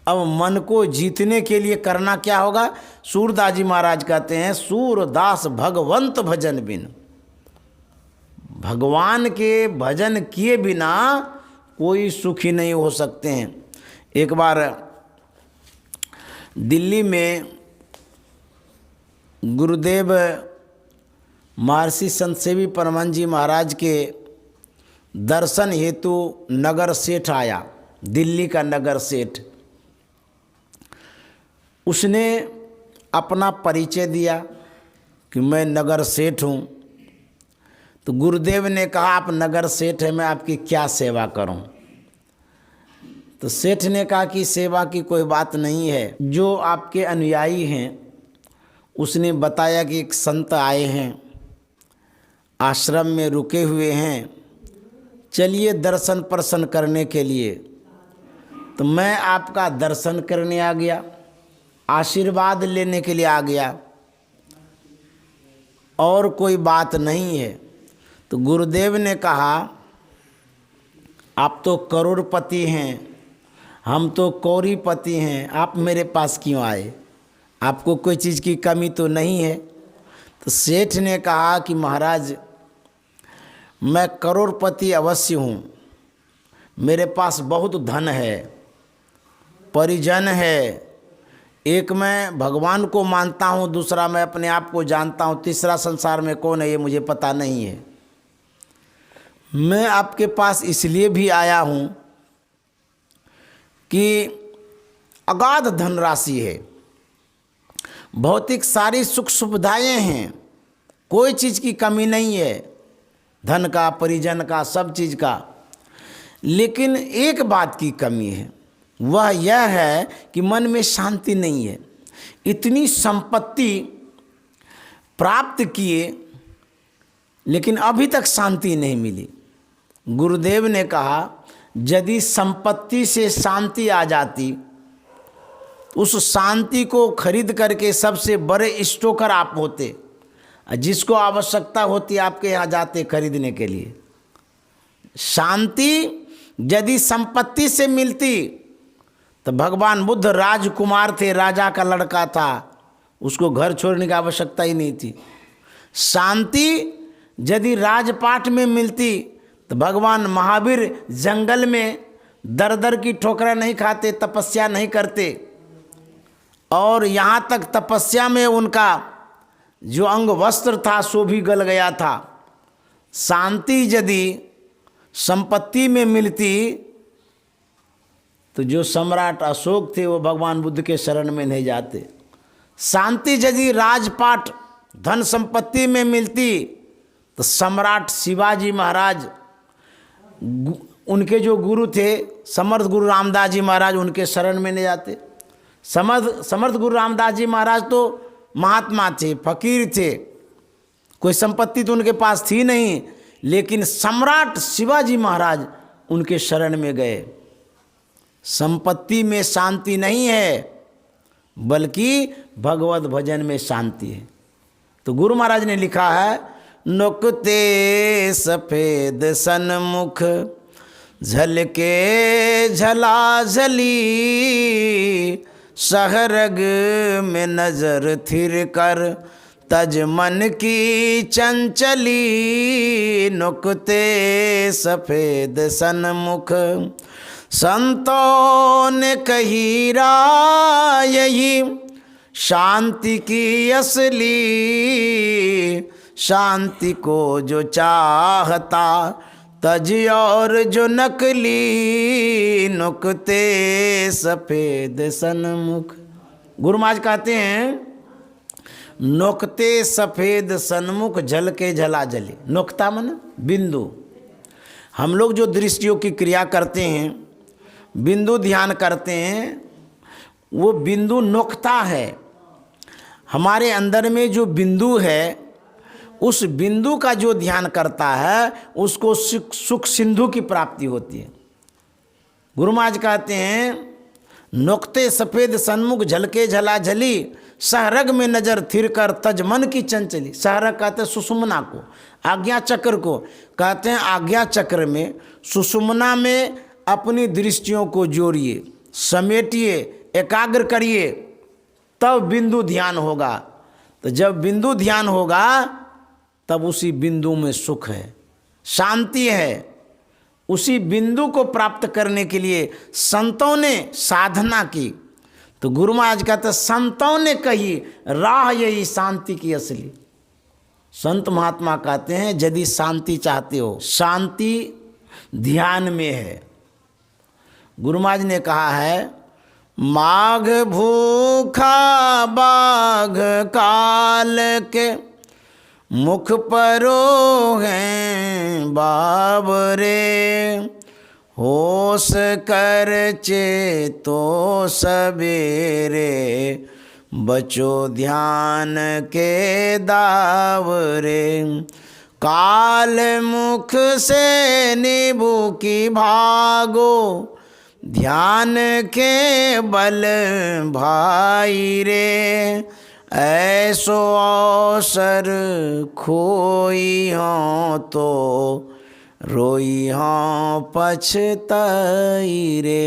[SPEAKER 1] अब मन को जीतने के लिए करना क्या होगा? सूरदास जी महाराज कहते हैं, सूरदास भगवंत भजन बिन। भगवान के भजन किए बिना कोई सुखी नहीं हो सकते हैं। एक बार दिल्ली में गुरुदेव महर्षि संत सेवी परमानंद जी महाराज के दर्शन हेतु नगर सेठ आया, दिल्ली का नगर सेठ। उसने अपना परिचय दिया कि मैं नगर सेठ हूँ। तो गुरुदेव ने कहा, आप नगर सेठ हैं, मैं आपकी क्या सेवा करूँ? तो सेठ ने कहा कि सेवा की कोई बात नहीं है। जो आपके अनुयायी हैं, उसने बताया कि एक संत आए हैं, आश्रम में रुके हुए हैं, चलिए दर्शन प्रशन करने के लिए। तो मैं आपका दर्शन करने आ गया, आशीर्वाद लेने के लिए आ गया, और कोई बात नहीं है। तो गुरुदेव ने कहा, आप तो करोड़पति हैं, हम तो कौड़ीपति हैं, आप मेरे पास क्यों आए? आपको कोई चीज़ की कमी तो नहीं है? तो सेठ ने कहा कि महाराज, मैं करोड़पति अवश्य हूँ, मेरे पास बहुत धन है, परिजन है। एक मैं भगवान को मानता हूँ, दूसरा मैं अपने आप को जानता हूँ, तीसरा संसार में कौन है ये मुझे पता नहीं है। मैं आपके पास इसलिए भी आया हूँ कि अगाध धनराशि है, भौतिक सारी सुख सुविधाएं हैं, कोई चीज़ की कमी नहीं है, धन का, परिजन का, सब चीज़ का। लेकिन एक बात की कमी है, वह यह है कि मन में शांति नहीं है। इतनी संपत्ति प्राप्त किए, लेकिन अभी तक शांति नहीं मिली। गुरुदेव ने कहा, यदि संपत्ति से शांति आ जाती, उस शांति को खरीद करके सबसे बड़े स्टोकर आप होते, जिसको आवश्यकता होती आपके यहाँ जाते खरीदने के लिए। शांति यदि संपत्ति से मिलती तो भगवान बुद्ध राजकुमार थे, राजा का लड़का था, उसको घर छोड़ने की आवश्यकता ही नहीं थी। शांति यदि राजपाट में मिलती तो भगवान महावीर जंगल में दर दर की ठोकरें नहीं खाते, तपस्या नहीं करते, और यहाँ तक तपस्या में उनका जो अंग वस्त्र था सो भी गल गया था। शांति यदि संपत्ति में मिलती तो जो सम्राट अशोक थे वो भगवान बुद्ध के शरण में नहीं जाते। शांति यदि राजपाट धन संपत्ति में मिलती तो सम्राट शिवाजी महाराज, उनके जो गुरु थे समर्थ गुरु रामदास जी महाराज, उनके शरण में नहीं जाते। समर्थ गुरु रामदास जी महाराज तो महात्मा थे, फकीर थे, कोई संपत्ति तो उनके पास थी नहीं, लेकिन सम्राट शिवाजी महाराज उनके शरण में गए। संपत्ति में शांति नहीं है, बल्कि भगवत भजन में शांति है। तो गुरु महाराज ने लिखा है, नुकते सफेद सन्मुख झलके झलाझली, सहरग में नजर थिर कर तज मन की चंचली। नुकते सफेद सन्मुख संतों ने कही रा यही, शांति की असली। शांति को जो चाहता तज और जो नकली। नुकते सफेद सन्मुख। गुरु महाराज कहते हैं, नोकते सफ़ेद सन्मुख झलके झला जले। नोकता मन बिंदु। हम लोग जो दृष्टियों की क्रिया करते हैं, बिंदु ध्यान करते हैं, वो बिंदु नोकता है। हमारे अंदर में जो बिंदु है, उस बिंदु का जो ध्यान करता है उसको सुख सिंधु की प्राप्ति होती है। गुरु महाराज कहते हैं नोकते सफ़ेद सन्मुख झलके झला झली, सहरग में नजर थिर कर तज मन की चंचली। सहरग कहते हैं सुषुम्ना को, आज्ञा चक्र को कहते हैं। आज्ञा चक्र में सुषुम्ना में अपनी दृष्टियों को जोड़िए, समेटिए, एकाग्र करिए, तब बिंदु ध्यान होगा। तो जब बिंदु ध्यान होगा तब उसी बिंदु में सुख है, शांति है। उसी बिंदु को प्राप्त करने के लिए संतों ने साधना की। तो गुरु महाराज कहते संतों ने कही राह यही शांति की असली। संत महात्मा कहते हैं यदि शांति चाहते हो, शांति ध्यान में है। गुरु महाराज ने कहा है माघ भूखा बाघ काल के मुख परो हैं बाबरे, होश कर चेतो सबेरे, बचो ध्यान के दावरे। काल मुख से नींबू की भागो, ध्यान के बल भाई रे, ऐसो अवसर खोई हों तो रोई हों पछताई रे।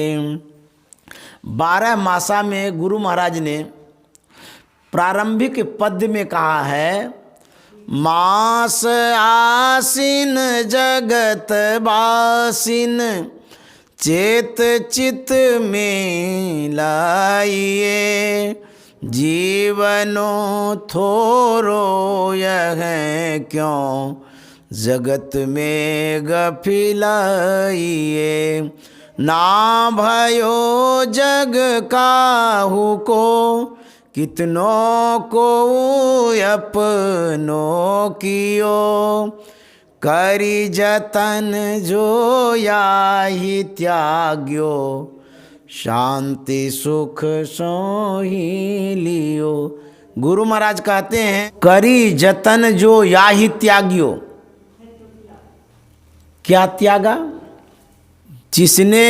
[SPEAKER 1] 12 मासा में गुरु महाराज ने प्रारंभिक पद में कहा है मास आसीन जगत बासीन, चेत चित में लाइए, जीवनो थोरो यह क्यों जगत में गफिलाइए। ना भयो जग काहू को, कितनों को अपनो कियो, करी जतन जो याहि त्याग्यो, शांति सुख सोही लियो। गुरु महाराज कहते हैं करी जतन जो याहि त्याग्यो। क्या त्यागा? जिसने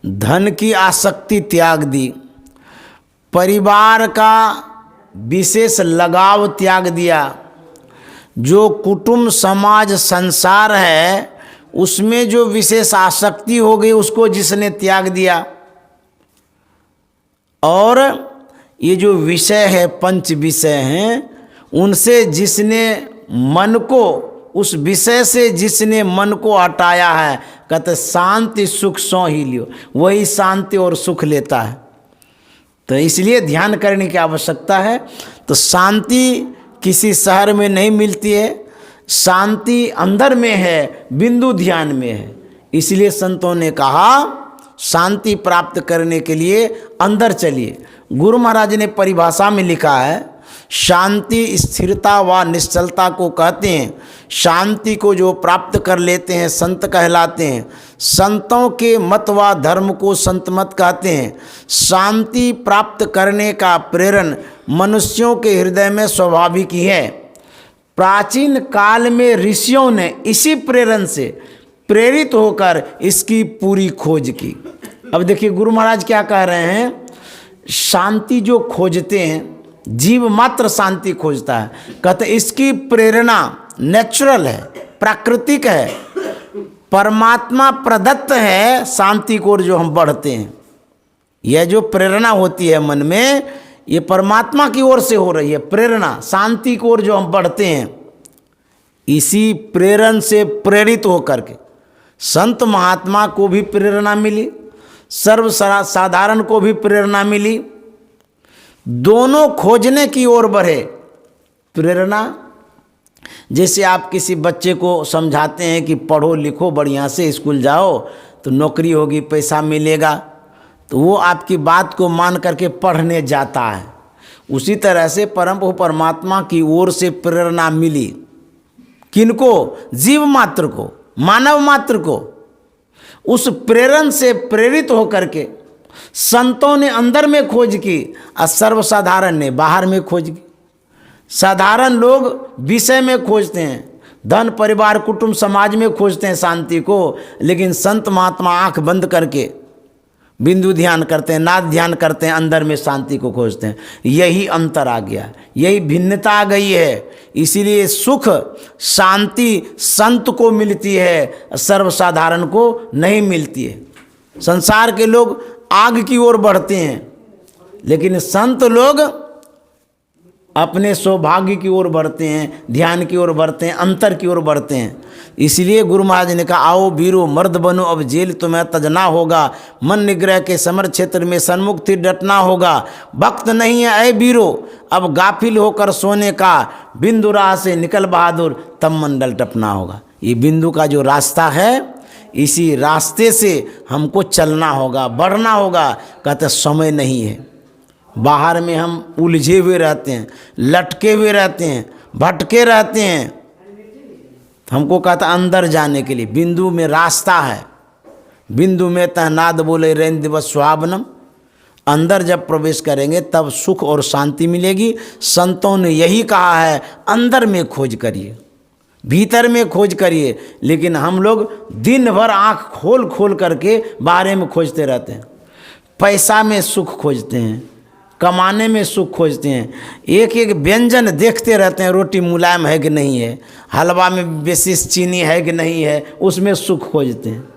[SPEAKER 1] धन की आसक्ति त्याग दी, परिवार का विशेष लगाव त्याग दिया, जो कुटुंब समाज संसार है उसमें जो विशेष आसक्ति हो गई उसको जिसने त्याग दिया, और ये जो विषय है पंच विषय हैं उनसे जिसने मन को, उस विषय से जिसने मन को हटाया है, कहते शांति सुख सो ही लियो, वही शांति और सुख लेता है। तो इसलिए ध्यान करने की आवश्यकता है। तो शांति किसी शहर में नहीं मिलती है, शांति अंदर में है, बिंदु ध्यान में है। इसलिए संतों ने कहा शांति प्राप्त करने के लिए अंदर चलिए। गुरु महाराज ने परिभाषा में लिखा है शांति स्थिरता व निश्चलता को कहते हैं। शांति को जो प्राप्त कर लेते हैं संत कहलाते हैं। संतों के मत व धर्म को संत मत कहते हैं। शांति प्राप्त करने का प्रेरण मनुष्यों के हृदय में स्वाभाविक ही है। प्राचीन काल में ऋषियों ने इसी प्रेरण से प्रेरित होकर इसकी पूरी खोज की। अब देखिए गुरु महाराज क्या कह रहे हैं, शांति जो खोजते हैं, जीव मात्र शांति खोजता है, कहते इसकी प्रेरणा नेचुरल है, प्राकृतिक है, परमात्मा प्रदत्त है। शांति को जो हम बढ़ते हैं, यह जो प्रेरणा होती है मन में, ये परमात्मा की ओर से हो रही है प्रेरणा। शांति की ओर जो हम बढ़ते हैं, इसी प्रेरण से प्रेरित होकर के संत महात्मा को भी प्रेरणा मिली, सर्व साधारण को भी प्रेरणा मिली। दोनों खोजने की ओर बढ़े। प्रेरणा जैसे आप किसी बच्चे को समझाते हैं कि पढ़ो लिखो बढ़िया से, स्कूल जाओ तो नौकरी होगी, पैसा मिलेगा, तो वो आपकी बात को मान करके पढ़ने जाता है। उसी तरह से परम प्रभु परमात्मा की ओर से प्रेरणा मिली। किनको? जीव मात्र को, मानव मात्र को। उस प्रेरण से प्रेरित होकर के संतों ने अंदर में खोज की और सर्वसाधारण ने बाहर में खोज की। साधारण लोग विषय में खोजते हैं, धन परिवार कुटुंब समाज में खोजते हैं शांति को, लेकिन संत महात्मा आंख बंद करके बिंदु ध्यान करते हैं, नाद ध्यान करते हैं, अंदर में शांति को खोजते हैं। यही अंतर आ गया, यही भिन्नता आ गई है। इसीलिए सुख शांति संत को मिलती है, सर्वसाधारण को नहीं मिलती है। संसार के लोग आग की ओर बढ़ते हैं, लेकिन संत लोग अपने सौभाग्य की ओर बढ़ते हैं, ध्यान की ओर बढ़ते हैं, अंतर की ओर बढ़ते हैं। इसलिए गुरु महाराज ने कहा, आओ वीरो मर्द बनो, अब जेल तुम्हें तजना होगा, मन निग्रह के समर क्षेत्र में सन्मुख थी डटना होगा। वक्त नहीं है ऐ वीरो अब गाफिल होकर सोने का, बिंदु राह से निकल बहादुर तब मंडल टपना होगा। ये बिंदु का जो रास्ता है, इसी रास्ते से हमको चलना होगा, बढ़ना होगा। कहते समय नहीं है, बाहर में हम उलझे हुए रहते हैं, लटके हुए रहते हैं, भटके रहते हैं। हमको कहता अंदर जाने के लिए बिंदु में रास्ता है। बिंदु में तहनाद बोले रेन दिवस सुहावनम। अंदर जब प्रवेश करेंगे तब सुख और शांति मिलेगी। संतों ने यही कहा है, अंदर में खोज करिए, भीतर में खोज करिए। लेकिन हम लोग दिन भर आँख खोल खोल करके बाहर में खोजते रहते हैं। पैसा में सुख खोजते हैं, कमाने में सुख खोजते हैं, एक एक व्यंजन देखते रहते हैं, रोटी मुलायम है कि नहीं है, हलवा में विशेष चीनी है कि नहीं है, उसमें सुख खोजते हैं।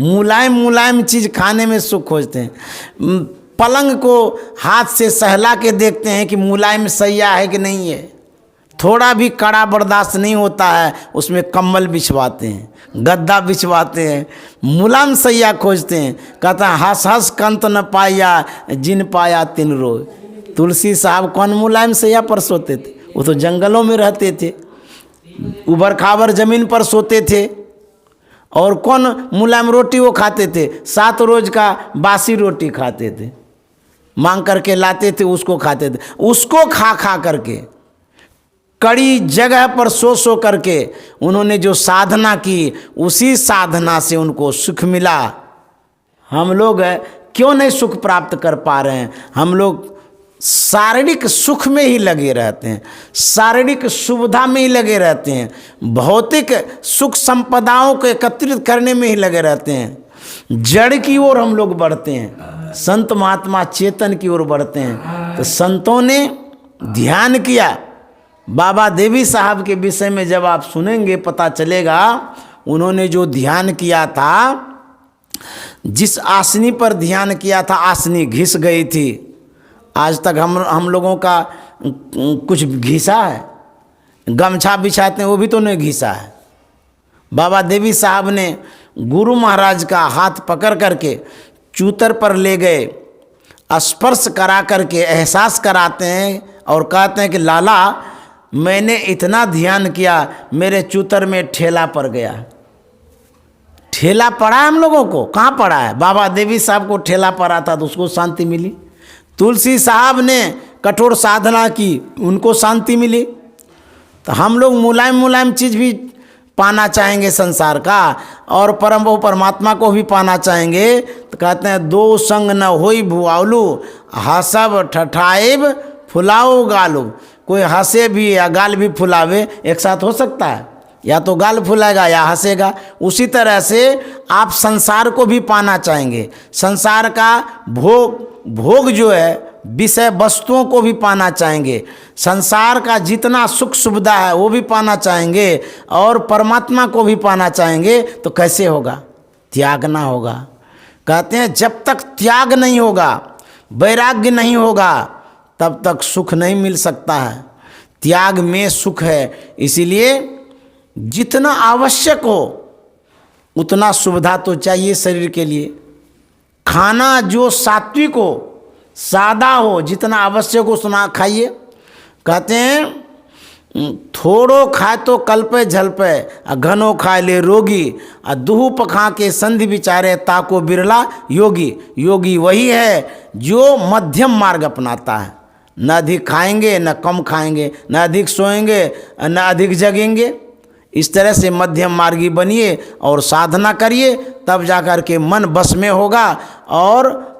[SPEAKER 1] मुलायम मुलायम चीज़ खाने में सुख खोजते हैं। पलंग को हाथ से सहला के देखते हैं कि मुलायम सैया है कि नहीं है। थोड़ा भी कड़ा बर्दाश्त नहीं होता है, उसमें कंबल बिछवाते हैं, गद्दा बिछवाते हैं, मुलायम सैया खोजते हैं। कहता है हंस हंस कंत न पाया, जिन पाया तिन रोए। तुलसी साहब कौन मुलायम सैया पर सोते थे? वो तो जंगलों में रहते थे, उबड़ खाबड़ जमीन पर सोते थे। और कौन मुलायम रोटी वो खाते थे? 7 रोज का बासी रोटी खाते थे, मांग करके लाते थे, उसको खाते थे। उसको खा खा करके, कड़ी जगह पर सो सो करके उन्होंने जो साधना की, उसी साधना से उनको सुख मिला। हम लोग क्यों नहीं सुख प्राप्त कर पा रहे हैं? हम लोग शारीरिक सुख में ही लगे रहते हैं, शारीरिक सुविधा में ही लगे रहते हैं, भौतिक सुख संपदाओं को एकत्रित करने में ही लगे रहते हैं। जड़ की ओर हम लोग बढ़ते हैं, संत महात्मा चेतन की ओर बढ़ते हैं। तो संतों ने ध्यान किया। बाबा देवी साहब के विषय में जब आप सुनेंगे पता चलेगा, उन्होंने जो ध्यान किया था, जिस आसनी पर ध्यान किया था, आसनी घिस गई थी। आज तक हम लोगों का कुछ घिसा है? गमछा बिछाते हैं, वो भी तो नहीं घिसा है। बाबा देवी साहब ने गुरु महाराज का हाथ पकड़ करके चूतर पर ले गए, स्पर्श करा करके एहसास कराते हैं और कहते हैं कि लाला मैंने इतना ध्यान किया, मेरे चूतर में ठेला पड़ गया। ठेला पड़ा है हम लोगों को? कहाँ पड़ा है? बाबा देवी साहब को ठेला पड़ा था तो उसको शांति मिली। तुलसी साहब ने कठोर साधना की, उनको शांति मिली। तो हम लोग मुलायम मुलायम चीज़ भी पाना चाहेंगे संसार का, और परम परमात्मा को भी पाना चाहेंगे। तो कहते हैं दो संग न होई भुआलू, हसब ठठाएब फुलाओ गालू। कोई हंसे भी या गाल भी फुलावे, एक साथ हो सकता है? या तो गाल फुलाएगा या हंसेगा। उसी तरह से आप संसार को भी पाना चाहेंगे, संसार का भोग जो है, विषय वस्तुओं को भी पाना चाहेंगे, संसार का जितना सुख सुविधा है वो भी पाना चाहेंगे, और परमात्मा को भी पाना चाहेंगे। तो कैसे होगा? त्यागना होगा। कहते हैं जब तक त्याग नहीं होगा, वैराग्य नहीं होगा, तब तक सुख नहीं मिल सकता है। त्याग में सुख है। इसीलिए जितना आवश्यक हो उतना सुविधा तो चाहिए शरीर के लिए। खाना जो सात्विक हो, सादा हो, जितना आवश्यक हो उतना खाइए। कहते हैं थोड़ो खाए तो कल्पे झलपे, घनो खाए ले रोगी, दुहु पखा के संधि विचारे ताको बिरला योगी। योगी वही है जो मध्यम मार्ग अपनाता है, न अधिक खाएंगे न कम खाएंगे, न अधिक सोएंगे न अधिक जगेंगे। इस तरह से मध्यम मार्गी बनिए और साधना करिए, तब जाकर के मन बस में होगा। और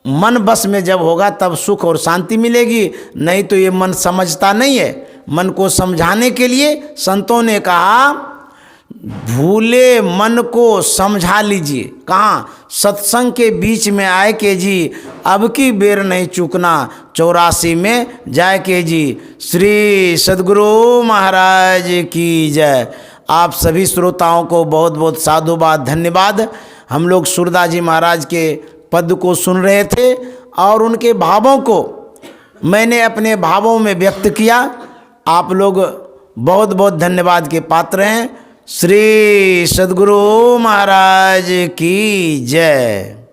[SPEAKER 1] मन बस में जब होगा तब सुख और शांति मिलेगी। नहीं तो ये मन समझता नहीं है। मन को समझाने के लिए संतों ने कहा, भूले मन को समझा लीजिए। कहाँ? सत्संग के बीच में आए के जी, अब की बेर नहीं चूकना, 84 में जाए के जी। श्री सद्गुरु महाराज की जय। आप सभी श्रोताओं को बहुत बहुत साधुवाद, धन्यवाद। हम लोग सूरदास जी महाराज के पद को सुन रहे थे और उनके भावों को मैंने अपने भावों में व्यक्त किया। आप लोग बहुत बहुत धन्यवाद के पात्र हैं। श्री सद्गुरु महाराज की जय।